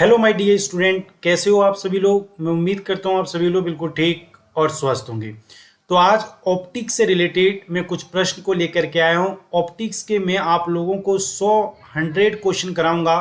Hello my dear student, कैसे हो आप सभी लोग। मैं उम्मीद करता हूँ आप सभी लोग बिल्कुल ठीक और स्वस्थ होंगे। तो आज ऑप्टिक्स से रिलेटेड मैं कुछ प्रश्न को लेकर के आया हूँ। ऑप्टिक्स के मैं आप लोगों को 100 क्वेश्चन कराऊंगा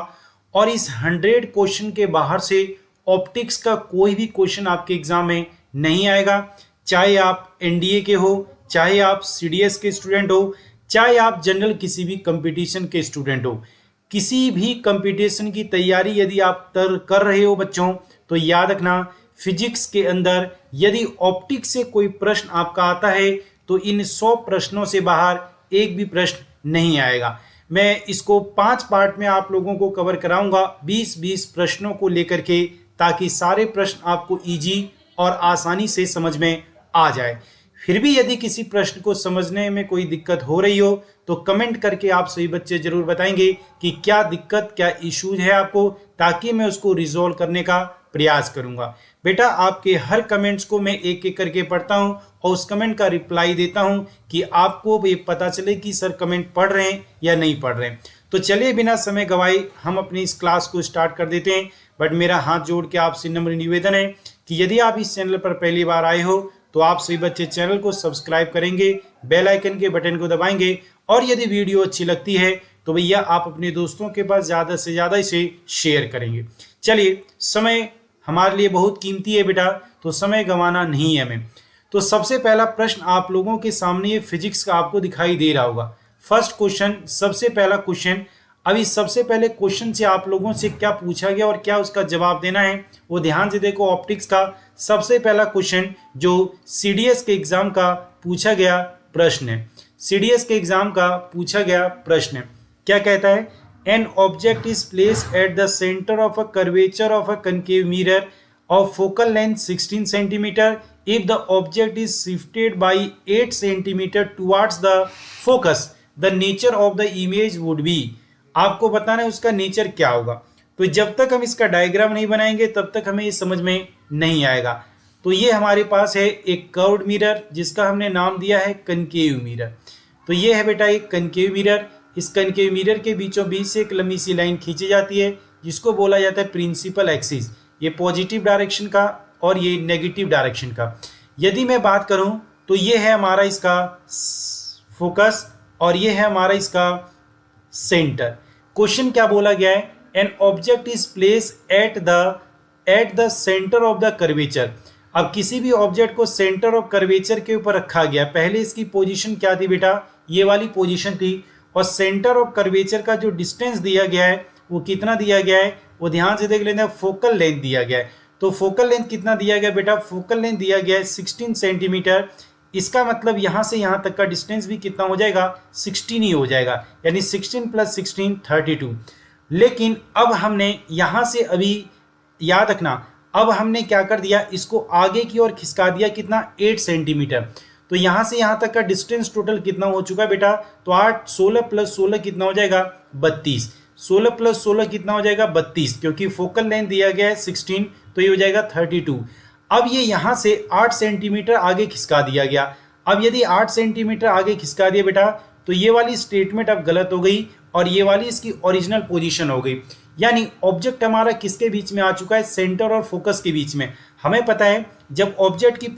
और इस 100 क्वेश्चन के बाहर से ऑप्टिक्स का कोई भी क्वेश्चन आपके एग्जाम में नहीं आएगा। चाहे आप एनडीए के हो, चाहे आप सीडीएस के स्टूडेंट हो, चाहे आप जनरल किसी भी कंपटीशन के स्टूडेंट हो। किसी भी कंपटीशन की तैयारी यदि आप कर रहे हो बच्चों, तो याद रखना फिजिक्स के अंदर यदि ऑप्टिक्स से कोई प्रश्न आपका आता है तो इन 100 प्रश्नों से बाहर एक भी प्रश्न नहीं आएगा। मैं इसको 5 पार्ट में आप लोगों को कवर कराऊंगा, 20-20 प्रश्नों को लेकर के, ताकि सारे प्रश्न आपको इजी और आसानी से समझ में आ जाए। फिर भी यदि किसी प्रश्न को समझने में कोई दिक्कत हो रही हो तो कमेंट करके आप सभी बच्चे जरूर बताएंगे कि क्या दिक्कत, क्या इश्यूज है आपको, ताकि मैं उसको रिजॉल्व करने का प्रयास करूंगा। बेटा, आपके हर कमेंट्स को मैं एक एक करके पढ़ता हूं और उस कमेंट का रिप्लाई देता हूं कि आपको ये पता चले कि सर कमेंट पढ़ रहे हैं या नहीं पढ़ रहे हैं। तो चलिए बिना समय गवाए हम अपनी इस क्लास को स्टार्ट कर देते हैं। बट मेरा हाथ जोड़ के आपसे नम्र निवेदन है कि यदि आप इस चैनल पर पहली बार आए हो तो आप सभी बच्चे चैनल को सब्सक्राइब करेंगे, बेल आइकन के बटन को दबाएंगे और यदि वीडियो अच्छी लगती है तो भैया आप अपने दोस्तों के पास ज़्यादा से ज़्यादा इसे शेयर करेंगे। चलिए, समय हमारे लिए बहुत कीमती है बेटा, तो समय गंवाना नहीं है हमें। तो सबसे पहला प्रश्न आप लोगों के सामने ये फिजिक्स का आपको दिखाई दे रहा होगा। फर्स्ट क्वेश्चन, सबसे पहला क्वेश्चन। अभी सबसे पहले क्वेश्चन से आप लोगों से क्या पूछा गया और क्या उसका जवाब देना है वो ध्यान से देखो। ऑप्टिक्स का सबसे पहला क्वेश्चन जो सीडीएस के एग्जाम का पूछा गया प्रश्न है, सीडीएस के एग्जाम का पूछा गया प्रश्न क्या कहता है? An object is placed at the centre of a curvature of a concave mirror of focal length 16 centimeter if the object is shifted by 8 centimeter towards the focus the nature of the image would be। आपको बताना है उसका nature क्या होगा। तो जब तक हम इसका डायग्राम नहीं बनाएंगे तब तक हमें ये समझ में नहीं आएगा। तो ये हमारे पास है एक कर्व्ड मिरर जिसका हमने नाम दिया है कनकेव मिरर। तो ये है बेटा एक कनकेव मिरर। इस कनकेव मिरर के बीचों बीच से एक लंबी सी लाइन खींची जाती है जिसको बोला जाता है प्रिंसिपल एक्सिस। ये पॉजिटिव डायरेक्शन का और ये नेगेटिव डायरेक्शन का। यदि मैं बात करूं तो ये है हमारा इसका फोकस और ये है हमारा इसका सेंटर। क्वेश्चन क्या बोला गया है? An object is place at the centre of the curvature. अब किसी भी ऑब्जेक्ट को सेंटर ऑफ कर्वेचर के ऊपर रखा गया। पहले इसकी पोजीशन क्या थी बेटा? ये वाली पोजीशन थी। और सेंटर ऑफ कर्वेचर का जो डिस्टेंस दिया गया है वो कितना दिया गया है वो ध्यान से देख लेना। फोकल लेंथ दिया गया है। तो फोकल लेंथ कितना दिया गया बेटा? फोकल लेंथ दिया गया है 16 सेंटीमीटर। इसका मतलब यहाँ से यहाँ तक का डिस्टेंस भी कितना हो जाएगा? 16 ही हो जाएगा, यानी 16 + 16 32। लेकिन अब हमने यहाँ से अभी याद रखना, अब हमने क्या कर दिया, इसको आगे की ओर खिसका दिया। कितना? 8 सेंटीमीटर। तो यहाँ से यहाँ तक का डिस्टेंस टोटल कितना हो चुका है बेटा? तो 8 16 + 16 कितना हो जाएगा? 32। 16 + 16 कितना हो जाएगा? 32, क्योंकि फोकल लेंथ दिया गया है 16, तो ये हो जाएगा 32। अब ये यहाँ से 8 सेंटीमीटर आगे खिसका दिया गया। अब यदि 8 सेंटीमीटर आगे खिसका दिया बेटा तो ये वाली स्टेटमेंट अब गलत हो गई और ये वाली इसकी ओरिजिनल पोजीशन हो गई। यानी ऑब्जेक्ट हमारा किसके बीच में आ चुका है? सेंटर और फोकस के बीच में। हमें पता है जब ऑब्जेक्ट की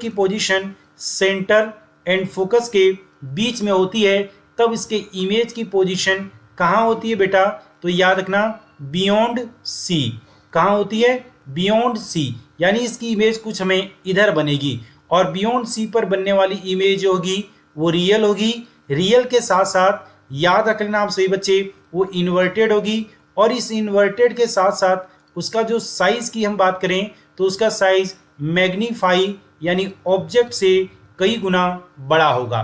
पोजीशन सेंटर एंड फोकस के बीच में होती है तब इसके इमेज की पोजीशन कहाँ होती है बेटा? तो याद रखना बियॉन्ड सी। कहाँ होती है? बियॉन्ड सी, यानी इसकी इमेज कुछ हमें इधर बनेगी और बियॉन्ड सी पर बनने वाली इमेज होगी वो रियल होगी। रियल के साथ साथ याद रख लेना आप सही बच्चे, वो इन्वर्टेड होगी। और इस इन्वर्टेड के साथ साथ उसका जो साइज की हम बात करें तो उसका साइज मैग्नीफाई यानी ऑब्जेक्ट से कई गुना बड़ा होगा।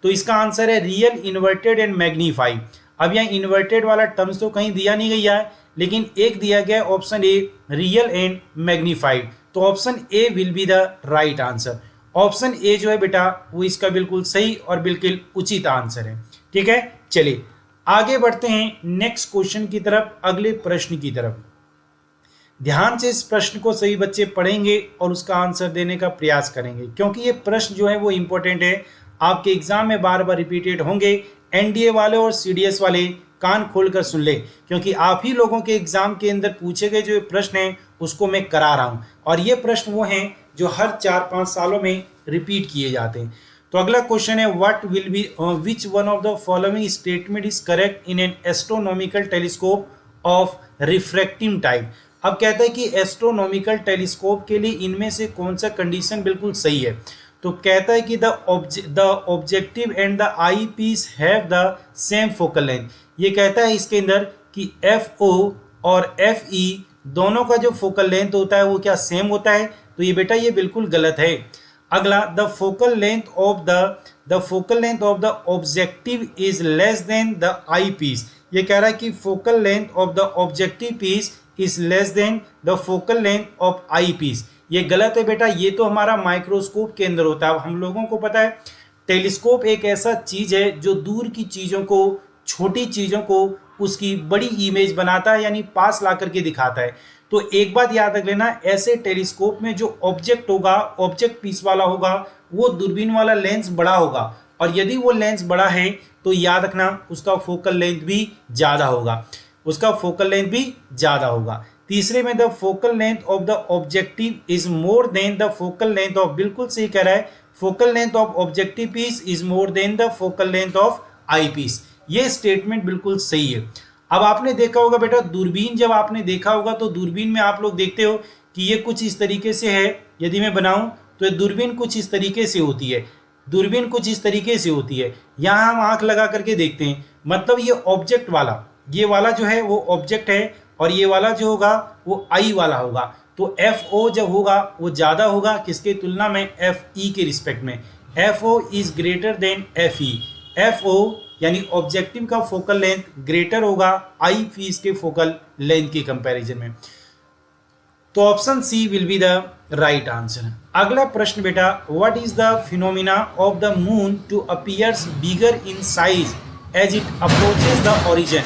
तो इसका आंसर है रियल, इन्वर्टेड एंड मैग्नीफाई। अब यहाँ इन्वर्टेड वाला टर्म्स तो कहीं दिया नहीं गया है, लेकिन एक दिया गया option A, real and magnified. तो option A will be the right answer. Option A जो है बेटा वो इसका बिल्कुल सही और बिल्कुल उचित आंसर है। ठीक है, चलिए आगे बढ़ते हैं नेक्स्ट क्वेश्चन की तरफ, अगले प्रश्न की तरफ। ध्यान से इस प्रश्न को सही बच्चे पढ़ेंगे और उसका आंसर देने का प्रयास करेंगे, क्योंकि ये प्रश्न जो है वो इंपॉर्टेंट है, आपके एग्जाम में बार बार रिपीटेड होंगे। एनडीए वाले और सीडीएस वाले कान खोलकर सुन ले, क्योंकि आप ही लोगों के एग्जाम के अंदर पूछे गए जो प्रश्न हैं उसको मैं करा रहा हूं, और ये प्रश्न वो हैं जो हर 4-5 सालों में रिपीट किए जाते हैं। तो अगला क्वेश्चन है, what will be which one of the following statement is correct in an astronomical telescope of refractive type. अब कहता है कि एस्ट्रोनॉमिकल टेलीस्कोप के लिए इनमें से कौन सा कंडीशन बिल्कुल सही है। तो कहता है कि the objective and the eyepiece have the same focal length. ये कहता है इसके अंदर कि एफ ओ और एफ ई दोनों का जो फोकल लेंथ होता है वो क्या सेम होता है। तो ये बेटा ये बिल्कुल गलत है। अगला, the focal length of the objective is less than the eyepiece. ये कह रहा है कि focal length of the objective piece is less than the focal length of eyepiece. ये गलत है बेटा, ये तो हमारा माइक्रोस्कोप के अंदर होता है। अब हम लोगों को पता है टेलीस्कोप एक ऐसा चीज है जो दूर की चीजों को, छोटी चीजों को उसकी बड़ी इमेज बनाता है, यानी पास ला करके दिखाता है। तो एक बात याद रख लेना, ऐसे टेलीस्कोप में जो ऑब्जेक्ट होगा, ऑब्जेक्ट पीस वाला होगा, वो दूरबीन वाला लेंस बड़ा होगा, और यदि वो लेंस बड़ा है तो याद रखना उसका फोकल लेंथ भी ज़्यादा होगा, उसका फोकल लेंथ भी ज़्यादा होगा। तीसरे में, the focal length of the objective is more than the focal length of, बिल्कुल सही कह रहा है, focal length of objective piece is more than the focal length of eyepiece. ये स्टेटमेंट बिल्कुल सही है। अब आपने देखा होगा बेटा दूरबीन, जब आपने देखा होगा तो दूरबीन में आप लोग देखते हो कि ये कुछ इस तरीके से है। यदि मैं बनाऊं तो ये दूरबीन कुछ इस तरीके से होती है, दूरबीन कुछ इस तरीके से होती है। यहाँ हम आंख लगा करके देखते हैं, मतलब ये ऑब्जेक्ट वाला, ये वाला जो है वो ऑब्जेक्ट है, और ये वाला जो होगा वो आई वाला होगा। तो एफ ओ जब होगा वो ज़्यादा होगा किसके तुलना में, एफ ई के रिस्पेक्ट में। F O is greater than F E. F O यानी ऑब्जेक्टिव का फोकल लेंथ ग्रेटर होगा आई पीस के फोकल लेंथ के कंपैरिजन में। तो option C will be the right answer. अगला प्रश्न बेटा, what is the phenomena of the moon to appears bigger in size as it approaches the origin.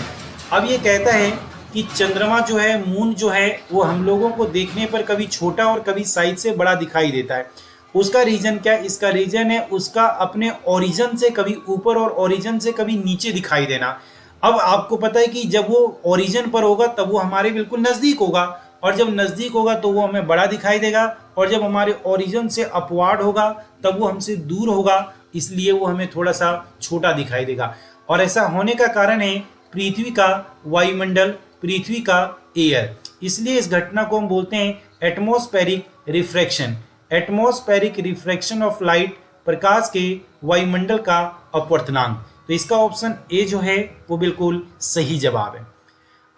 अब ये कहता है कि चंद्रमा जो है, मून जो है, वो हम लोगों को देखने पर कभी छोटा और कभी साइज से बड़ा दिखाई देता है। उसका रीजन क्या है? इसका रीजन है उसका अपने ओरिजिन से कभी ऊपर और ओरिजिन से कभी नीचे दिखाई देना। अब आपको पता है कि जब वो ओरिजिन पर होगा तब वो हमारे बिल्कुल नज़दीक होगा, और जब नज़दीक होगा तो वो हमें बड़ा दिखाई देगा, और जब हमारे ओरिजिन से अपवार्ड होगा तब वो हमसे दूर होगा, इसलिए वो हमें थोड़ा सा छोटा दिखाई देगा। और ऐसा होने का कारण है पृथ्वी का वायुमंडल, पृथ्वी का एयर, इसलिए इस घटना को हम बोलते हैं atmospheric refraction. Atmospheric refraction of light, प्रकाश के वायुमंडल का अपवर्तनांक। तो इसका ऑप्शन ए जो है वो बिल्कुल सही जवाब है।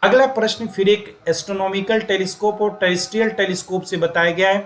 अगला प्रश्न फिर एक एस्ट्रोनॉमिकल टेलीस्कोप और टेरेस्ट्रियल टेलीस्कोप से बताया गया है।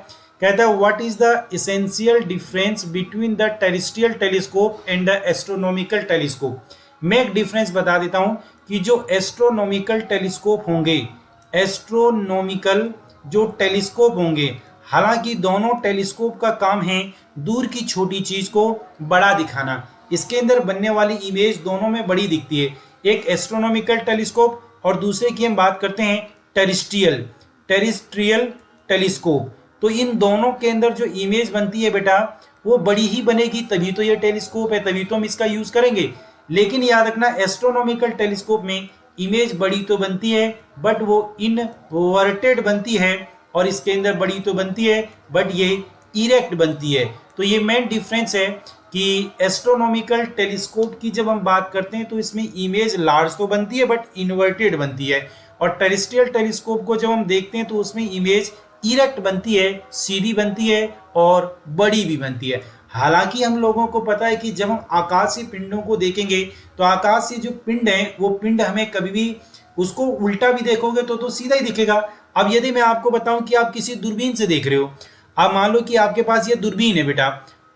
कहता है what is the essential difference between the terrestrial telescope and the astronomical telescope. मैं एक डिफरेंस बता देता हूं कि जो एस्ट्रोनॉमिकल टेलीस्कोप होंगे, एस्ट्रोनॉमिकल जो टेलीस्कोप होंगे, हालांकि दोनों टेलीस्कोप का काम है दूर की छोटी चीज को बड़ा दिखाना। इसके अंदर बनने वाली इमेज दोनों में बड़ी दिखती है, एक एस्ट्रोनॉमिकल टेलीस्कोप और दूसरे की हम बात करते हैं टेरेस्ट्रियल टेलीस्कोप। तो इन दोनों के अंदर जो इमेज बनती है बेटा वो बड़ी ही बनेगी, तभी तो ये टेलीस्कोप है, तभी तो हम इसका यूज करेंगे। लेकिन याद रखना एस्ट्रोनॉमिकल टेलीस्कोप में इमेज बड़ी तो बनती है बट वो इनवर्टेड बनती है, और इसके अंदर बड़ी तो बनती है बट ये इरेक्ट बनती है। तो ये मेन डिफरेंस है कि एस्ट्रोनॉमिकल टेलीस्कोप की जब हम बात करते हैं तो इसमें इमेज लार्ज तो बनती है बट इन्वर्टेड बनती है, और टेरेस्ट्रियल टेलीस्कोप को जब हम देखते हैं तो उसमें इमेज इरेक्ट बनती है, सीधी बनती है और बड़ी भी बनती है। हालांकि हम लोगों को पता है कि जब हम आकाशीय पिंडों को देखेंगे तो आकाशीय जो पिंड है वो पिंड हमें कभी भी उसको उल्टा भी देखोगे तो सीधा ही दिखेगा। अब यदि मैं आपको बताऊं कि आप किसी दूरबीन से देख रहे हो, आप मान लो कि आपके पास ये दूरबीन है बेटा,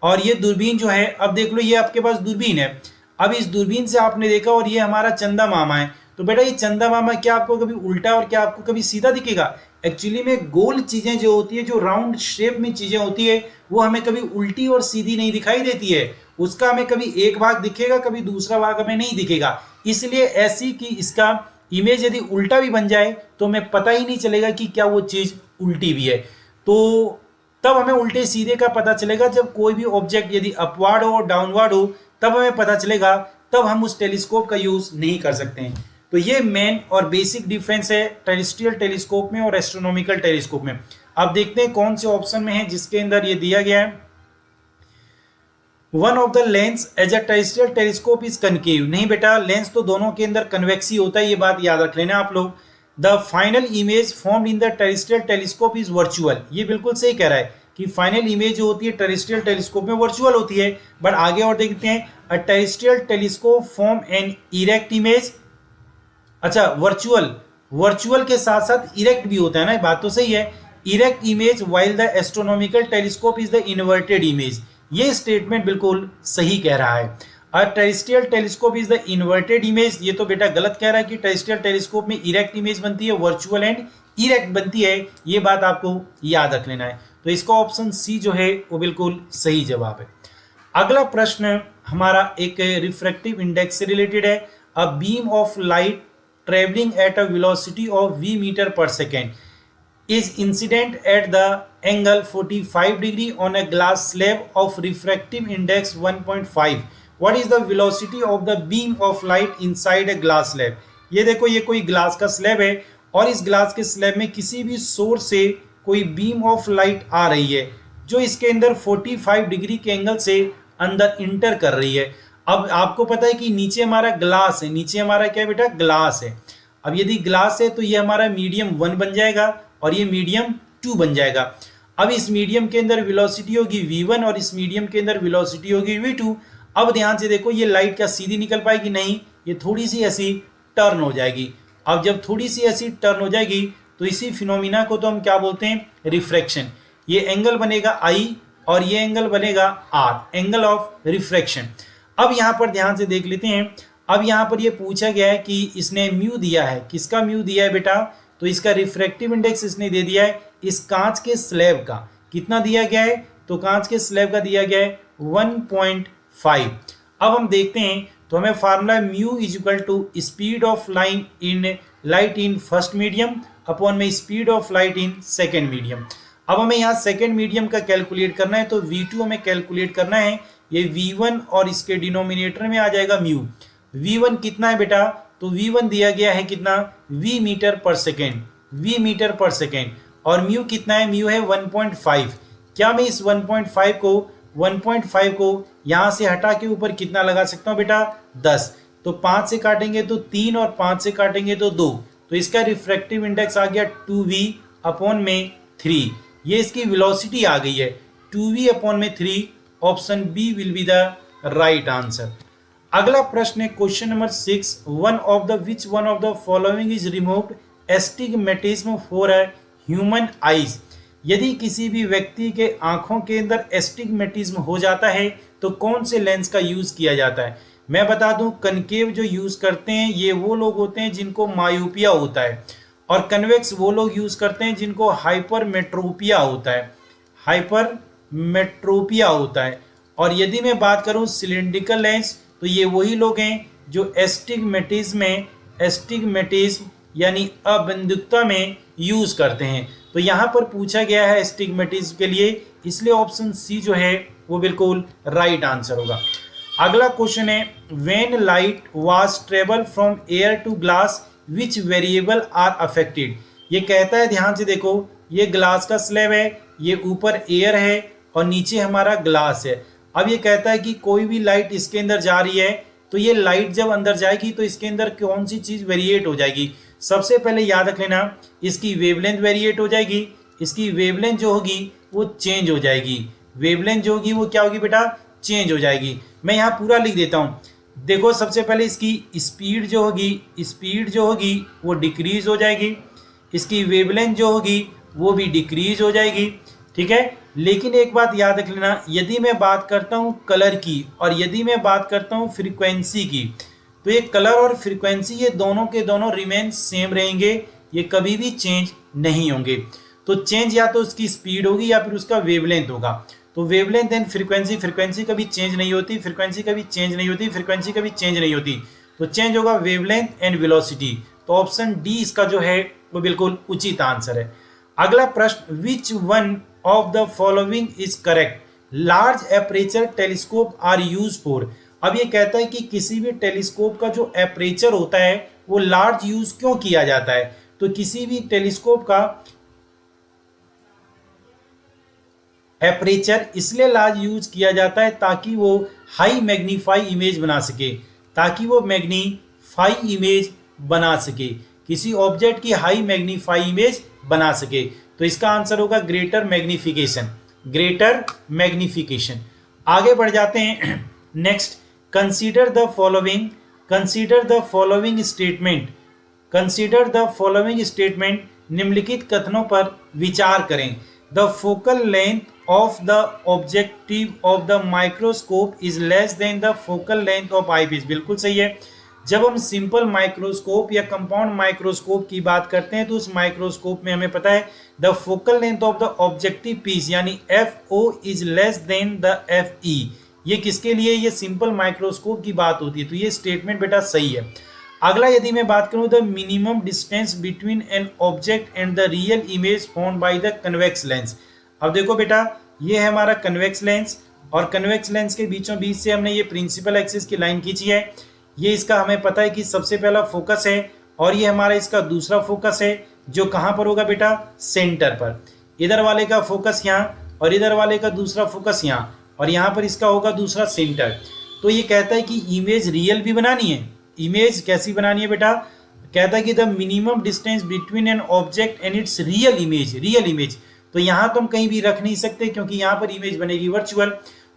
और ये दूरबीन जो है, अब देख लो ये आपके पास दूरबीन है। अब इस दूरबीन से आपने देखा और ये हमारा चंदा मामा है, तो बेटा ये चंदा मामा क्या आपको कभी उल्टा और क्या आपको कभी सीधा दिखेगा? एक्चुअली में गोल चीजें जो होती है, जो राउंड शेप में चीजें होती है, वो हमें कभी उल्टी और सीधी नहीं दिखाई देती है। उसका हमें कभी एक भाग दिखेगा, कभी दूसरा भाग हमें नहीं दिखेगा। इसलिए ऐसी कि इसका इमेज यदि उल्टा भी बन जाए तो हमें पता ही नहीं चलेगा कि क्या वो चीज उल्टी भी है। तो तब हमें उल्टे सीधे का पता चलेगा जब कोई भी ऑब्जेक्ट यदि अपवार्ड हो और डाउनवर्ड हो, तब हमें पता चलेगा, तब हम उस टेलीस्कोप का यूज नहीं कर सकते हैं। तो ये मेन और बेसिक डिफरेंस है टेरेस्ट्रियल टेलीस्कोप में और एस्ट्रोनॉमिकल टेलीस्कोप में। अब देखते हैं कौन से ऑप्शन में है जिसके अंदर ये दिया गया है, one of the lens as a terrestrial telescope is concave. नहीं बेटा, लेंस तो दोनों के अंदर कन्वेक्स ही होता है, ये बात याद रख लेना आप लोग। The final image formed in the terrestrial telescope is virtual. ये बिल्कुल सही कह रहा है कि फाइनल इमेज जो होती है टेरेस्ट्रियल टेलीस्कोप में वर्चुअल होती है। बट आगे और देखते हैं, a terrestrial telescope form an erect image. अच्छा, वर्चुअल के साथ साथ इरेक्ट भी होता है ना, बात तो सही है। Erect image while the astronomical telescope is the inverted image. ये स्टेटमेंट बिल्कुल सही कह रहा है। A terrestrial telescope is the inverted image, ये तो बेटा गलत कह रहा है कि टेरेस्ट्रियल टेलीस्कोप में इरेक्ट इमेज बनती है, वर्चुअल एंड इरेक्ट बनती है। ये बात आपको याद रख लेना है। तो इसका ऑप्शन सी जो है वो बिल्कुल सही जवाब है। अगला प्रश्न हमारा एक रिफ्रैक्टिव इंडेक्स से रिलेटेड है। A beam of light travelling at a velocity of v metre per second is incident at the angle 45 degree on a glass slab of refractive index 1.5. What is the velocity of the beam of light inside a glass slab? ये देखो, ये कोई glass का slab है और इस glass के slab में किसी भी सोर्स से कोई बीम ऑफ लाइट आ रही है जो इसके अंदर 45 डिग्री के एंगल से अंदर इंटर कर रही है। अब आपको पता है कि नीचे हमारा ग्लास है, नीचे हमारा क्या है बेटा, ग्लास है। अब यदि ग्लास है तो ये हमारा मीडियम 1 बन जाएगा और ये मीडियम 2 बन जाएगा। अब इस मीडियम के अंदर वेलोसिटी होगी v1 और इस मीडियम के अंदर वेलोसिटी होगी v2। अब ध्यान से देखो, ये लाइट क्या सीधी निकल पाएगी? नहीं, ये थोड़ी सी ऐसी टर्न हो जाएगी। अब जब थोड़ी सी ऐसी टर्न हो जाएगी तो इसी फिनोमिना को तो हम क्या बोलते हैं, रिफ्रैक्शन। ये एंगल बनेगा I और ये एंगल बनेगा R, एंगल ऑफ रिफ्रैक्शन। अब यहाँ पर ध्यान से देख लेते हैं। अब यहाँ पर ये पूछा गया है कि इसने म्यू दिया है, किसका म्यू दिया है बेटा? तो इसका रिफ्रैक्टिव इंडेक्स इसने दे दिया है इस कांच के स्लैब का। कितना दिया गया है? तो कांच के स्लैब का दिया गया है 1.5। अब हम देखते हैं, तो हमें formula mu is equal to speed of light in first medium upon में speed of light in second medium. अब हमें यहाँ सेकेंड मीडियम का कैलकुलेट करना है, तो v2 हमें कैलकुलेट करना है। ये v1 और इसके डिनोमिनेटर में आ जाएगा म्यू। v1 कितना है बेटा? तो v1 दिया गया है कितना, v metre per second, v metre per second. और म्यू कितना है? म्यू है 1.5। क्या मैं इस 1.5 को यहाँ से हटा के ऊपर कितना लगा सकता हूँ बेटा? 10। तो 5 से काटेंगे तो 3 और 5 से काटेंगे तो 2। तो इसका रिफ्रैक्टिव इंडेक्स आ गया 2v अपॉन में 3। ये इसकी वेलोसिटी आ गई है 2v अपॉन में 3। Option B will be the right answer. अगला प्रश्न है question number 6। Which one of the following is removed astigmatism for a human eyes. यदि किसी भी व्यक्ति के आंखों के अंदर एस्टिग्मेटिज्म हो जाता है तो कौन से लेंस का यूज किया जाता है? मैं बता दूं, कनकेव जो यूज करते हैं ये वो लोग होते हैं जिनको मायोपिया होता है, और कन्वेक्स वो लोग यूज करते हैं जिनको हाइपरमेट्रोपिया होता है, हाइपरमेट्रोपिया होता है। और यदि मैं बात करूं सिलिंड्रिकल लेंस, तो ये वही लोग हैं जो एस्टिग्मेटिज्म यानी अबिंदुकता में यूज करते हैं। तो यहाँ पर पूछा गया है एस्टिग्मेटिज्म के लिए, इसलिए ऑप्शन सी जो है वो बिल्कुल राइट आंसर होगा। अगला क्वेश्चन है, when light was travel from air to glass which variable are affected. ये कहता है, ध्यान से देखो, ये ग्लास का स्लैब है, ये ऊपर एयर है और नीचे हमारा ग्लास है। अब ये कहता है कि कोई भी लाइट इसके अंदर जा रही है तो ये लाइट जब अंदर जाएगी तो इसके अंदर कौन सी चीज़ वेरिएट हो जाएगी? सबसे पहले याद रख लेना, इसकी वेवलेंथ वेरिएट हो जाएगी। इसकी वेवलेंथ जो होगी वो चेंज हो जाएगी। वेवलेंथ जो होगी वो क्या होगी बेटा? चेंज हो जाएगी। मैं यहाँ पूरा लिख देता हूँ। देखो, सबसे पहले इसकी स्पीड जो होगी वो डिक्रीज हो जाएगी। इसकी वेवलेंथ जो होगी वो भी डिक्रीज हो जाएगी, ठीक है। लेकिन एक बात याद रख लेना, यदि मैं बात करता हूँ कलर की और यदि मैं बात करता हूँ फ्रीक्वेंसी की, तो ये कलर और फ्रीक्वेंसी ये दोनों के दोनों रिमेन सेम रहेंगे, ये कभी भी चेंज नहीं होंगे। तो चेंज या तो उसकी स्पीड होगी या फिर उसका वेवलेंथ होगा। तो वेवलेंथ एंड फ्रीक्वेंसी कभी चेंज नहीं होती, फ्रीक्वेंसी कभी चेंज नहीं होती, फ्रीक्वेंसी कभी चेंज नहीं होती। तो चेंज होगा वेवलेंथ एंड वेलोसिटी। तो ऑप्शन डी इसका जो है वो बिल्कुल उचित आंसर है। अगला प्रश्न, which one of the following is correct, large aperture telescope are use for. अब ये कहता है कि किसी भी टेलीस्कोप का जो एपरेचर होता है वो लार्ज यूज क्यों किया जाता है? तो किसी भी टेलीस्कोप का एपरेचर इसलिए लार्ज यूज किया जाता है ताकि वो हाई मैग्नीफाई इमेज बना सके, ताकि वो मैग्नीफाई इमेज बना सके, किसी ऑब्जेक्ट की हाई मैग्नीफाई इमेज बना सके। तो इसका आंसर होगा ग्रेटर मैग्निफिकेशन, ग्रेटर मैग्निफिकेशन। आगे बढ़ जाते हैं। Next, consider the following, consider the following statement, consider the following statement, निम्नलिखित कथनों पर विचार करें। The focal length of the objective of the microscope is less than the focal length of eyepiece। बिल्कुल सही है। जब हम सिंपल माइक्रोस्कोप या कंपाउंड माइक्रोस्कोप की बात करते हैं तो उस माइक्रोस्कोप में हमें पता है the focal length of the objective piece यानी FO is less than the FE। ये किसके लिए? ये सिंपल माइक्रोस्कोप की बात होती है। तो ये स्टेटमेंट बेटा सही है। अगला यदि मैं बात करूं, the minimum distance between an object and the real image found by the convex lens. अब देखो बेटा, ये है हमारा कन्वेक्स लेंस और कन्वेक्स लेंस के बीचों बीच से हमने ये प्रिंसिपल एक्सिस की लाइन खींची है। ये इसका हमें पता है कि सबसे पहला फोकस है और ये हमारा इसका दूसरा फोकस है जो कहाँ पर होगा बेटा? सेंटर पर। इधर वाले का फोकस यहाँ और इधर वाले का दूसरा फोकस यहाँ और यहाँ पर इसका होगा दूसरा सेंटर। तो ये कहता है कि इमेज रियल भी बनानी है। इमेज कैसी बनानी है बेटा? कहता है कि the minimum distance between an object and it's real image, real image. तो यहाँ तो हम कहीं भी रख नहीं सकते क्योंकि यहाँ पर इमेज बनेगी वर्चुअल,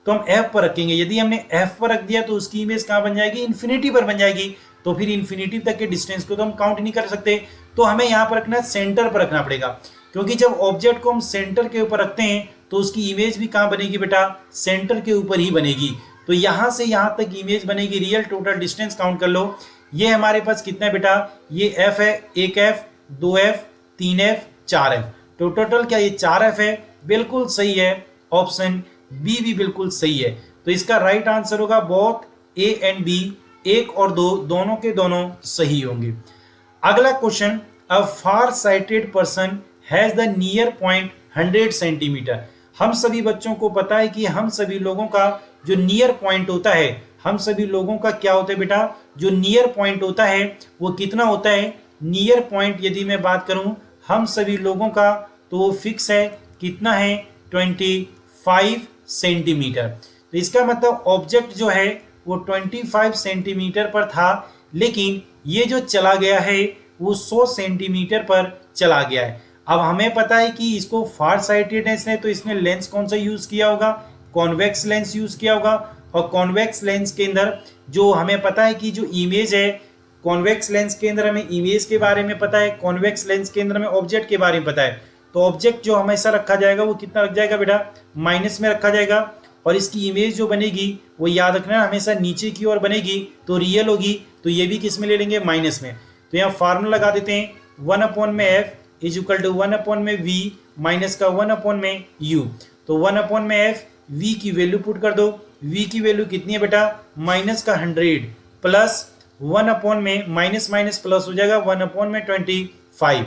तो हम F पर रखेंगे। यदि हमने F पर रख दिया तो उसकी इमेज कहाँ बन जाएगी? इन्फिनिटी पर बन जाएगी। तो फिर इन्फिनिटी तक के डिस्टेंस को तो हम काउंट नहीं कर सकते, तो हमें यहाँ पर रखना है, सेंटर पर रखना पड़ेगा। क्योंकि जब ऑब्जेक्ट को हम सेंटर के ऊपर रखते हैं तो उसकी इमेज भी कहाँ बनेगी बेटा? सेंटर के ऊपर ही बनेगी। तो यहाँ से यहाँ तक इमेज बनेगी। रियल टोटल डिस्टेंस काउंट कर लो। ये हमारे पास कितना है बेटा? ये F है, 1F, 2F, 3F, 4F। तो टोटल क्या ये 4F है? बिल्कुल सही है। ऑप्शन बी भी बिल्कुल सही है। तो इसका राइट आंसर होगा बोथ A एंड B, 1 और 2 दोनों के दोनों सही होंगे। अगला question, a far sighted person has the near point 100 centimetre. हम सभी बच्चों को पता है कि हम सभी लोगों का जो नियर पॉइंट होता है, हम सभी लोगों का क्या होता है बेटा? जो नियर पॉइंट होता है वो कितना होता है? नियर पॉइंट यदि मैं बात करूं हम सभी लोगों का तो वो फिक्स है, कितना है? 25 सेंटीमीटर। तो इसका मतलब ऑब्जेक्ट जो है वो 25 सेंटीमीटर पर था, लेकिन ये जो चला गया है वो 100 सेंटीमीटर पर चला गया है। अब हमें पता है कि इसको फार साइटेडनेस है तो इसने लेंस कौन सा यूज किया होगा? कॉन्वेक्स लेंस यूज किया होगा। और कॉन्वेक्स लेंस के अंदर जो हमें पता है कि जो इमेज है, कॉन्वेक्स लेंस के अंदर हमें इमेज के बारे में पता है, कॉन्वेक्स लेंस के अंदर हमें ऑब्जेक्ट के बारे में पता है। तो ऑब्जेक्ट जो हमेशा रखा जाएगा वो कितना रख जाएगा बेटा? माइनस में रखा जाएगा। और इसकी इमेज जो बनेगी वो याद रखना हमेशा नीचे की ओर बनेगी, तो रियल होगी। तो ये भी किस में ले लेंगे? माइनस में। तो यहाँ फार्मूला लगा देते हैं, 1/f is equal to 1/v minus का 1/u। तो 1/f, v की वैल्यू पुट कर दो। v की वैल्यू कितनी है बेटा? माइनस का 100 प्लस 1 में माइनस माइनस प्लस हो जाएगा 1/25।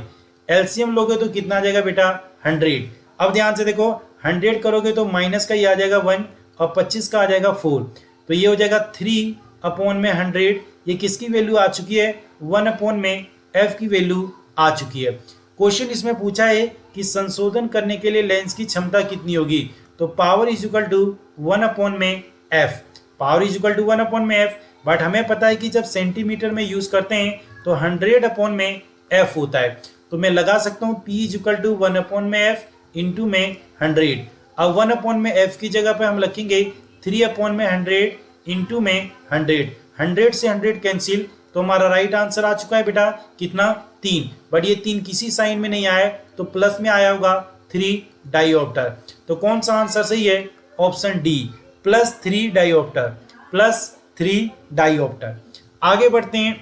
एलसीएम लोगे तो कितना आ जाएगा बेटा? 100। अब ध्यान से देखो, 100 करोगे तो माइनस का ये आ जाएगा 1 और 25 का आ जाएगा 4। तो ये हो जाएगा 3/100। ये किसकी वैल्यू आ चुकी है? 1/f की वैल्यू आ चुकी है। क्वेश्चन इसमें पूछा है कि संशोधन करने के लिए लेंस की क्षमता कितनी होगी? तो power is equal to 1/f, power is equal to 1/f। But हमें पता है कि जब सेंटीमीटर में यूज करते हैं तो 100/f होता है। तो मैं लगा सकता हूँ P is equal to 1/f into में 100। अब 1/f की जगह पे हम लिखेंगे 3/100 इंटू में 100। 100 से 100 कैंसिल, तो हमारा राइट आंसर आ चुका है बेटा कितना? 3। बट ये 3 किसी साइन में नहीं आया, तो प्लस में आया होगा 3 डायोप्टर। तो कौन सा आंसर सही है? Option D, +3 dioptre, +3 dioptre. आगे बढ़ते हैं।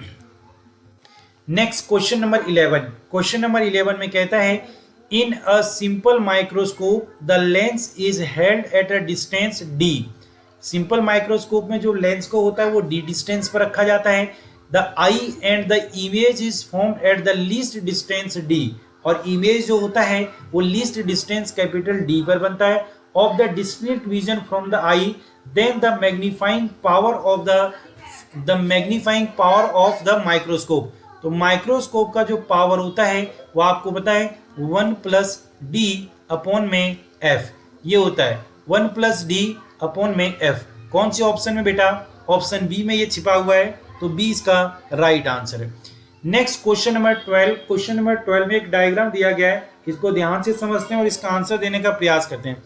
Next question number 11। Question number 11 में कहता है, in a simple microscope the lens is held at a distance d। Simple microscope में जो लेंस को होता है वो d डिस्टेंस पर रखा जाता है। The I and the image is formed at the least distance d। और इमेज जो होता है वो लीस्ट डिस्टेंस कैपिटल D पर बनता है। Of the discrete vision from the eye, then the magnifying power of the magnifying power of the microscope. तो microscope का जो पावर होता है वो आपको पता है 1+d/f, ये होता है 1+d/f। कौन से ऑप्शन में बेटा? ऑप्शन बी में ये छिपा हुआ है, तो बी इसका राइट आंसर है। Next question number 12। Question number 12 में एक डायग्राम दिया गया है, इसको ध्यान से समझते हैं और इसका आंसर देने का प्रयास करते हैं।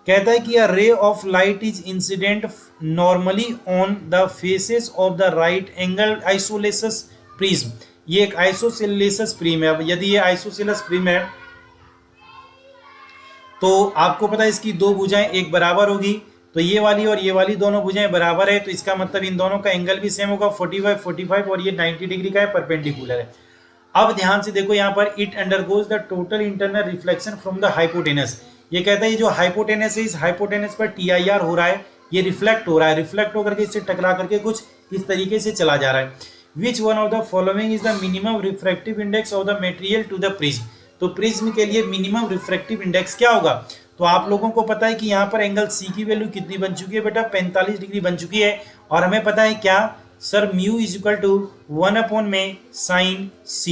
कहता है कि a ray of light is incident normally on the faces of the right angle isosceles prism. ये एक आइसोसेलेस प्रिज्म है। अब यदि ये आइसोसेलेस प्रिज्म है तो आपको पता है इसकी दो भुजाएं एक बराबर होगी, तो ये वाली और ये वाली दोनों भुजाएं बराबर है, तो इसका मतलब इन दोनों का एंगल भी सेम होगा 45 और ये 90 डिग्री का है, परपेंडिकुलर है। अब ध्यान से देखो यहाँ पर it undergoes the total internal reflection from the hypotenuse. ये कहता है ये जो हाइपोटेनस है, इस हाइपोटेनस पर TIR हो रहा है, ये रिफ्लेक्ट हो रहा है, रिफ्लेक्ट होकर के इससे टकरा करके कुछ इस तरीके से चला जा रहा है। Which one of the following is the minimum refractive index of the material to the prism. तो प्रिज्म के लिए मिनिमम रिफ्रैक्टिव इंडेक्स क्या होगा? तो आप लोगों को पता है कि यहाँ पर एंगल सी की वैल्यू कितनी बन चुकी है बेटा? 45 डिग्री बन चुकी है। और हमें पता है क्या sir, mu is equal to 1/sin c,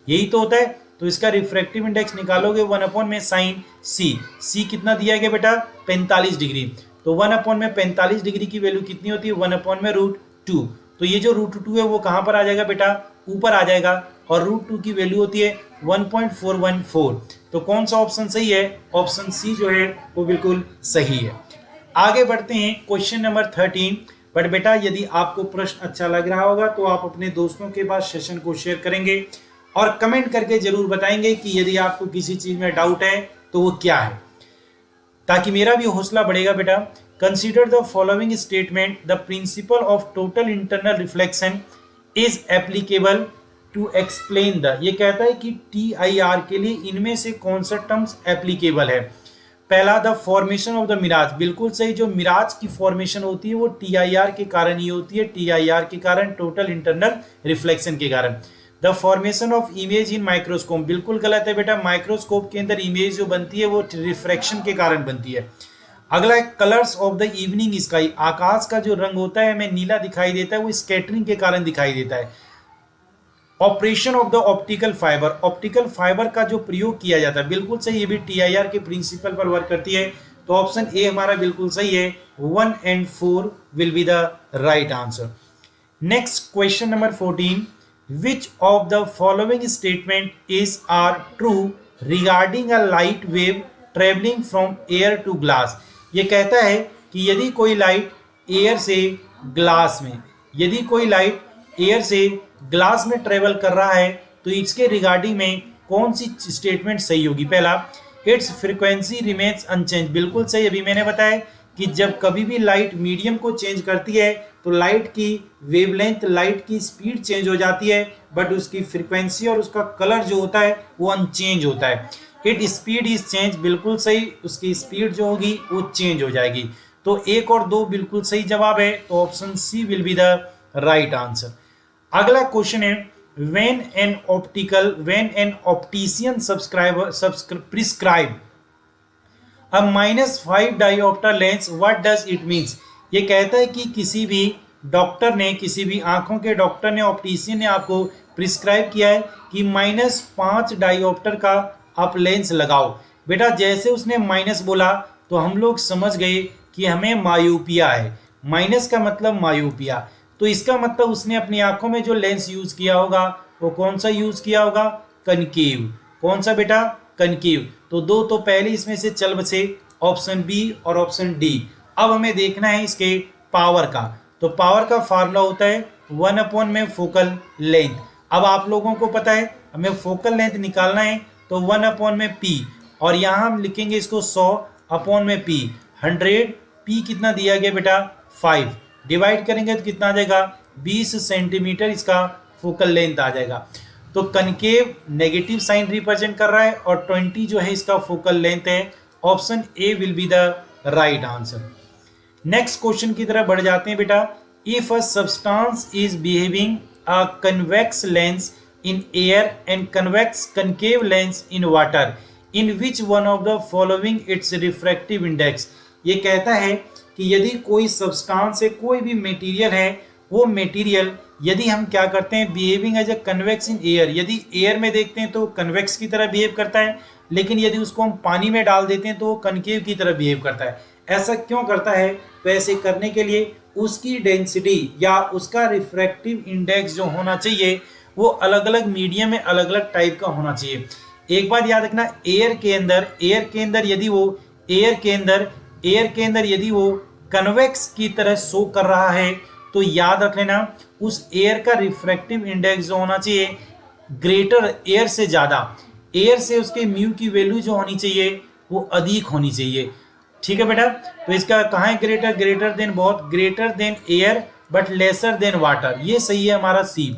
यही तो होता है। तो इसका रिफ्रैक्टिव इंडेक्स निकालोगे 1/sin c। c कितना दिया गया बेटा? 45 डिग्री। तो 1/45 डिग्री की वैल्यू कितनी होती है? 1/√2। तो ये जो √2 है वो कहाँ पर आ जाएगा बेटा? ऊपर आ जाएगा, और √2 की वैल्यू होती है 1.414। तो कौन सा ऑप्शन सही है? ऑप्शन सी जो है वो बिल्कुल सही है। आगे बढ़ते हैं क्वेश्चन नंबर 13। बट बेटा यदि आपको प्रश्न अच्छा लग रहा होगा तो आप अपने दोस्तों के पास सेशन को शेयर करेंगे और कमेंट करके जरूर बताएंगे कि यदि आपको किसी चीज में डाउट है तो वो क्या है, ताकि मेरा भी हौसला बढ़ेगा बेटा। Consider the following statement, the principle of total internal reflection is applicable to explain the. ये कहता है कि TIR के लिए इनमें से कौन सा टर्म्स एप्लीकेबल है? पहला, the formation of the mirage. बिल्कुल सही, जो मिराज की फॉर्मेशन होती है वो TIR के कारण ही होती है, TIR के कारण, टोटल इंटरनल रिफ्लेक्शन के कारण। The formation of image in microscope, बिल्कुल गलत है बेटा। माइक्रोस्कोप के अंदर इमेज जो बनती है वो रिफ्रैक्शन के कारण बनती है। अगला है colours of the evening sky. आकाश का जो रंग होता है हमें नीला दिखाई देता है, वो स्कैटरिंग के कारण दिखाई देता है। Operation of the optical fibre, optical fibre का जो प्रयोग किया जाता है, बिल्कुल सही, ये भी TIR के प्रिंसिपल पर वर्क करती है। तो ऑप्शन ए हमारा बिल्कुल सही है, 1 and 4 will be the right answer. Next question number 14। Which of the following statement is are true regarding a light wave traveling from air to glass? ये कहता है कि यदि कोई लाइट एयर से ग्लास में, यदि कोई लाइट एयर से ग्लास में ट्रेवल कर रहा है तो इसके रिगार्डिंग में कौन सी स्टेटमेंट सही होगी? पहला, इट्स फ्रीक्वेंसी रिमेन्स अनचेंज। बिल्कुल सही, अभी मैंने बताया कि जब कभी भी लाइट मीडियम को चेंज करती है तो लाइट की वेवलेंथ, लाइट की स्पीड चेंज हो जाती है, बट उसकी फ्रीक्वेंसी और उसका कलर जो होता है वो अनचेंज होता है। इट स्पीड इज चेंज, बिल्कुल सही, उसकी स्पीड जो होगी वो चेंज हो जाएगी। तो 1 और 2 बिल्कुल सही जवाब है, तो option C will be the right answer. अगला क्वेश्चन है, when an optician prescribe a -5 diopter lens, what does it means? ये कहता है कि किसी भी डॉक्टर ने, किसी भी आंखों के डॉक्टर ने, ऑप्टिशियन ने आपको प्रिस्क्राइब किया है कि -5 डायोप्टर का आप लेंस लगाओ। बेटा जैसे उसने माइनस बोला तो हम लोग समझ गए कि हमें मायोपिया है। माइनस का मतलब मायोपिया, तो इसका मतलब उसने अपनी आंखों में जो लेंस यूज किया होगा वो कौन सा यूज किया होगा? कनकेव। कौन सा बेटा? कनकेव। तो 2 तो पहले इसमें से चल बचे, ऑप्शन बी और ऑप्शन डी। अब हमें देखना है इसके पावर का। तो पावर का फार्मूला होता है 1 में फोकल लेंथ। अब आप लोगों को पता है हमें फोकल लेंथ निकालना है, तो 1 में पी, और यहाँ हम लिखेंगे इसको 100 में पी। 100 पी कितना दिया गया बेटा? 5 डिवाइड करेंगे तो कितना आ जाएगा? 20 सेंटीमीटर इसका फोकल लेंथ आ जाएगा। तो कनकेव नेगेटिव साइन रिप्रेजेंट कर रहा है और 20 जो है इसका फोकल लेंथ है। Option A will be the right answer. Next question की तरफ बढ़ जाते हैं बेटा। If a substance is behaving a convex lens in air and convex concave lens in water, in which one of the following it's refractive index? ये कहता है कि यदि कोई सब्सटेंस है, कोई भी मटेरियल है, वो मटेरियल यदि हम क्या करते हैं, behaving as a convex in air, यदि एयर में देखते हैं तो कन्वेक्स की तरह बिहेव करता है, लेकिन यदि उसको हम पानी में डाल देते हैं तो वो कनकेव की तरह बिहेव करता है। ऐसा क्यों करता है? तो ऐसे करने के लिए उसकी डेंसिटी या उसका रिफ्रैक्टिव इंडेक्स जो होना चाहिए वो अलग अलग मीडियम में अलग अलग टाइप का होना चाहिए। एक बात याद रखना, एयर के अंदर यदि वो कन्वेक्स की तरह शो कर रहा है तो याद रख लेना उस एयर का रिफ्रैक्टिव इंडेक्स जो होना चाहिए ग्रेटर, एयर से ज्यादा, एयर से उसके म्यू की वैल्यू जो होनी चाहिए वो अधिक होनी चाहिए। ठीक है बेटा, तो इसका कहाँ है ग्रेटर? ग्रेटर देन, बहुत greater than air but lesser than water, ये सही है हमारा C,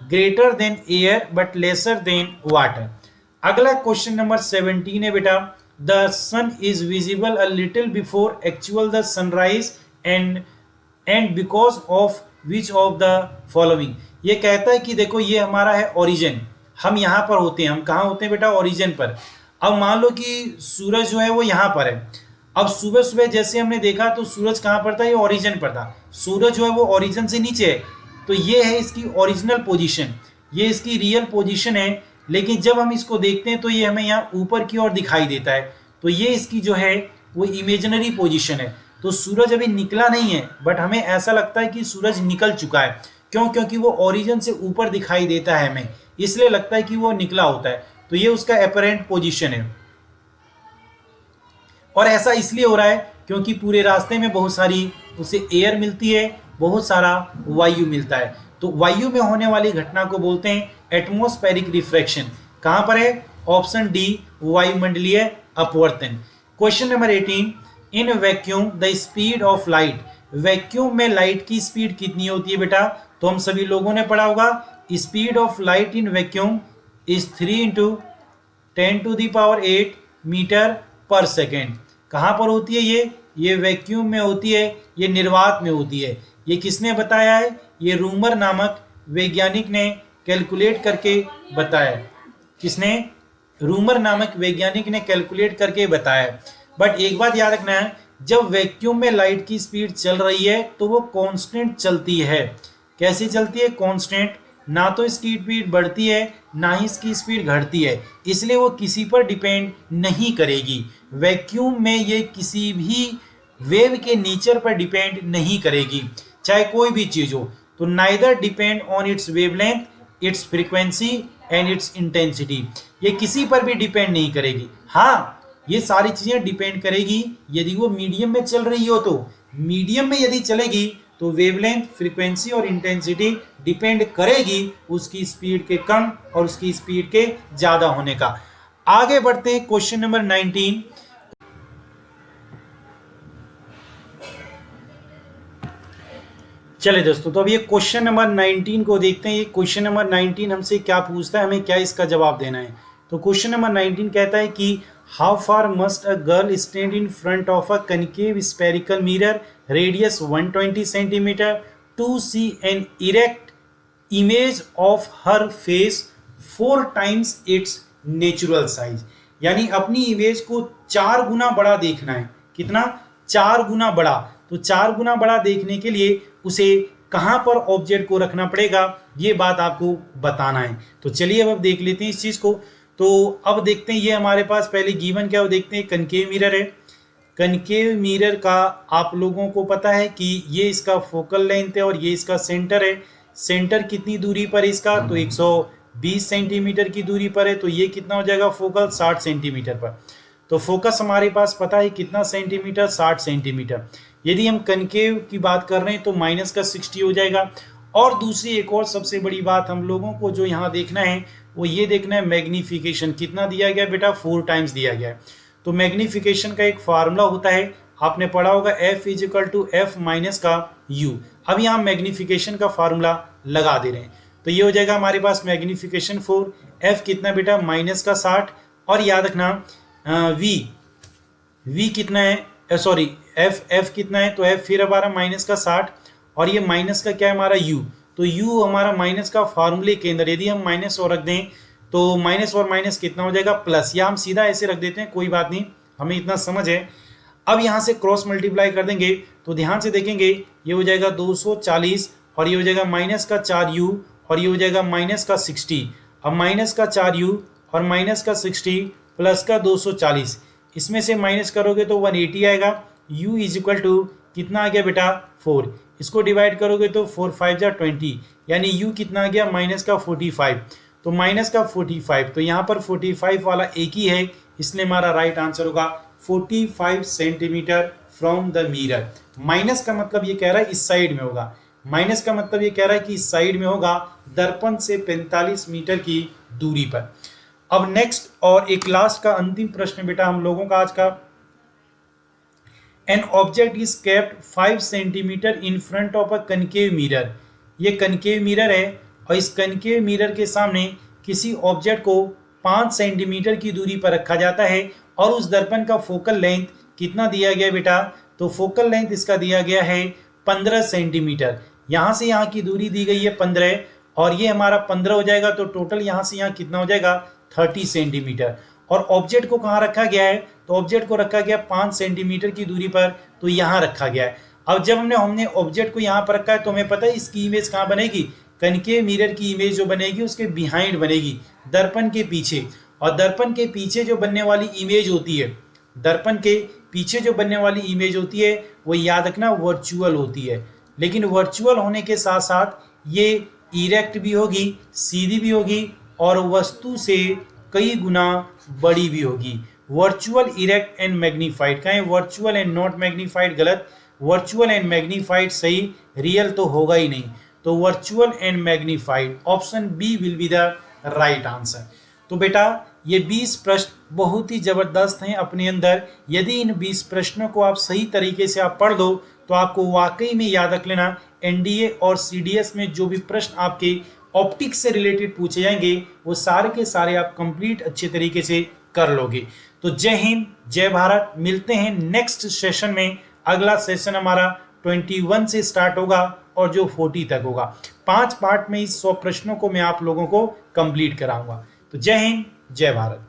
greater than air but lesser than water. अगला क्वेश्चन नंबर 17 है बेटा, the sun is visible a little before actual the sunrise and because of which of the following. ये कहता है कि देखो ये हमारा है ओरिजिन, हम यहाँ पर होते हैं, हम कहाँ होते हैं बेटा? ओरिजिन पर। अब मान लो कि सूरज जो है वो यहाँ पर है, अब सुबह सुबह जैसे हमने देखा तो सूरज कहाँ पर था? ये ओरिजिन पर था, सूरज जो है वो ओरिजिन से नीचे है, तो ये है इसकी ओरिजिनल पोजीशन, ये इसकी रियल पोजीशन है। लेकिन जब हम इसको देखते हैं तो ये हमें यहाँ ऊपर की ओर दिखाई देता है, तो ये इसकी जो है वो इमेजिनरी पोजीशन है। तो सूरज अभी निकला नहीं है बट हमें ऐसा लगता है कि सूरज निकल चुका है। क्यों? क्योंकि वो ओरिजिन से ऊपर दिखाई देता है हमें, इसलिए लगता है कि वो निकला होता है, तो ये उसका एपरेंट पोजीशन है। और ऐसा इसलिए हो रहा है क्योंकि पूरे रास्ते में बहुत सारी उसे एयर मिलती है, बहुत सारा वायु मिलता है। तो वायु में होने वाली घटना को बोलते हैं एटमॉस्फेरिक रिफ्रैक्शन। कहां पर है? ऑप्शन डी, वायुमंडलीय अपवर्तन। Question number 18, in vacuum the speed of light, vacuum में लाइट की स्पीड कितनी होती है बेटा? तो हम सभी लोगों ने पढ़ा होगा, speed of light in vacuum is 3 × 10⁸ metre per second. कहाँ पर होती है ये वैक्यूम में होती है, ये निर्वात में होती है। ये किसने बताया है? ये रूमर नामक वैज्ञानिक ने कैलकुलेट करके बताया। किसने? रूमर नामक वैज्ञानिक ने कैलकुलेट करके बताया। बट एक बात याद रखना है, जब वैक्यूम में लाइट की स्पीड चल रही है तो वो कांस्टेंट चलती है। कैसे चलती है? कांस्टेंट, ना तो इसकी स्पीड बढ़ती है ना ही इसकी स्पीड घटती है, इसलिए वो किसी पर डिपेंड नहीं करेगी। वैक्यूम में ये किसी भी वेव के नेचर पर डिपेंड नहीं करेगी, चाहे कोई भी चीज हो। तो neither depend on it's wavelength, it's frequency and it's intensity, ये किसी पर भी डिपेंड नहीं करेगी। हाँ, ये सारी चीजें डिपेंड करेगी यदि वो मीडियम में चल रही हो, तो मीडियम में यदि चलेगी तो वेवलेंथ, फ्रीक्वेंसी और इंटेंसिटी डिपेंड करेगी उसकी स्पीड के कम और उसकी स्पीड के ज्यादा होने का। आगे बढ़ते हैं क्वेश्चन नंबर 19। चले दोस्तों, तो अब ये क्वेश्चन नंबर 19 को देखते हैं। ये क्वेश्चन नंबर 19 हमसे क्या पूछता है, हमें क्या इसका जवाब देना है। तो क्वेश्चन नंबर 19 कहता है कि how far must a girl stand in front of a concave spherical mirror radius 120 centimetre to see an erect image of her face 4 times its natural size. यानी अपनी इमेज को 4 गुना बड़ा देखना है। कितना? 4 गुना बड़ा। तो 4 गुना बड़ा देखने के लिए उसे कहां पर ऑब्जेक्ट को रखना पड़ेगा, ये बात आपको बताना है। तो चलिए अब देख लेते हैं इस चीज को। तो अब देखते हैं, ये हमारे पास पहले गिवन क्या, वो देखते हैं। कनकेव मिरर है। कनकेव मिरर का आप लोगों को पता है कि ये इसका फोकल लेंथ है और ये इसका सेंटर है। सेंटर कितनी दूरी पर है इसका? तो 120 सेंटीमीटर की दूरी पर है। तो ये कितना हो जाएगा फोकल? 60 सेंटीमीटर पर। तो फोकस हमारे पास पता है कितना सेंटीमीटर? 60 सेंटीमीटर। यदि हम कनकेव की बात कर रहे हैं तो -60 हो जाएगा। और दूसरी एक और सबसे बड़ी बात हम लोगों को जो यहाँ देखना है वो ये देखना है मैग्नीफिकेशन कितना दिया गया बेटा? 4 टाइम्स दिया गया है। तो मैग्नीफिकेशन का एक फार्मूला होता है, आपने पढ़ा होगा, F = F - U। अब यहाँ मैग्नीफिकेशन का फार्मूला लगा दे रहे हैं। तो ये हो जाएगा हमारे पास मैग्नीफिकेशन 4, F कितना बेटा? -60। और याद रखना V कितना है? सॉरी, F कितना है? तो F फिर हमारा -60 और ये माइनस का क्या है हमारा? U। तो U हमारा माइनस का फार्मूले के अंदर यदि हम माइनस और रख दें तो माइनस और माइनस कितना हो जाएगा? प्लस। या हम सीधा ऐसे रख देते हैं, कोई बात नहीं, हमें इतना समझ है। अब यहाँ से क्रॉस मल्टीप्लाई कर देंगे तो ध्यान से देखेंगे ये हो जाएगा 240 और ये हो जाएगा माइनस का 4u और ये हो जाएगा माइनस का 60। अब माइनस का 4u और माइनस का 60 प्लस का 240, इसमें से माइनस करोगे तो 180 आएगा। u इज इक्वल टू कितना आ गया बेटा 4, इसको डिवाइड करोगे तो 4 5 जा 20, यानी u कितना आ गया माइनस का 45। तो माइनस का 45, तो यहाँ पर 45 वाला एक ही है, इसलिए हमारा राइट आंसर होगा 45 centimetre from the mirror. Minus का मतलब ये कह रहा है इस साइड में होगा, माइनस का मतलब ये कह रहा है कि इस साइड में होगा दर्पण से 45 मीटर की दूरी पर। अब नेक्स्ट और एक लास्ट का अंतिम प्रश्न बेटा हम लोगों का आज का, an object is kept 5 centimetre in front of a concave mirror. ये कनकेव मिरर है और इस कनकेव मिरर के सामने किसी ऑब्जेक्ट को 5 सेंटीमीटर की दूरी पर रखा जाता है और उस दर्पण का फोकल लेंथ कितना दिया गया बेटा, तो फोकल लेंथ इसका दिया गया है 15 सेंटीमीटर। यहाँ से यहाँ की दूरी दी गई है 15 और ये हमारा 15 हो जाएगा, तो टोटल यहाँ से यहाँ कितना हो जाएगा 30 सेंटीमीटर। और ऑब्जेक्ट को कहाँ रखा गया है, तो ऑब्जेक्ट को रखा गया 5 सेंटीमीटर की दूरी पर, तो यहाँ रखा गया है। अब जब हमने ऑब्जेक्ट को यहाँ पर रखा है तो हमें पता है इसकी इमेज कहाँ बनेगी, कनकेव मिरर की इमेज जो बनेगी उसके बिहाइंड बनेगी, दर्पण के पीछे। और दर्पण के पीछे जो बनने वाली इमेज होती है, दर्पण के पीछे जो बनने वाली इमेज होती है वो याद रखना वर्चुअल होती है, लेकिन वर्चुअल होने के साथ साथ ये इरेक्ट भी होगी, सीधी भी होगी और वस्तु से कई गुना बड़ी भी होगी। वर्चुअल, इरेक्ट एंड मैग्नीफाइड, कहें वर्चुअल एंड नॉट मैग्नीफाइड गलत, वर्चुअल एंड मैग्नीफाइड सही, रियल तो होगा ही नहीं। तो virtual and magnified, option B will be the right answer. तो बेटा ये 20 प्रश्न बहुत ही जबरदस्त हैं अपने अंदर। यदि इन 20 प्रश्नों को आप सही तरीके से आप पढ़ दो तो आपको वाकई में याद रख लेना, एनडीए और सीडीएस में जो भी प्रश्न आपके ऑप्टिक्स से रिलेटेड पूछे जाएंगे वो सारे के सारे आप कंप्लीट अच्छे तरीके से कर लोगे। तो जय हिंद, जय भारत, मिलते हैं नेक्स्ट सेशन में। अगला सेशन हमारा 21 से स्टार्ट होगा और जो 40 तक होगा। 5 पार्ट में इस 100 प्रश्नों को मैं आप लोगों को कंप्लीट कराऊंगा। तो जय हिंद, जय भारत।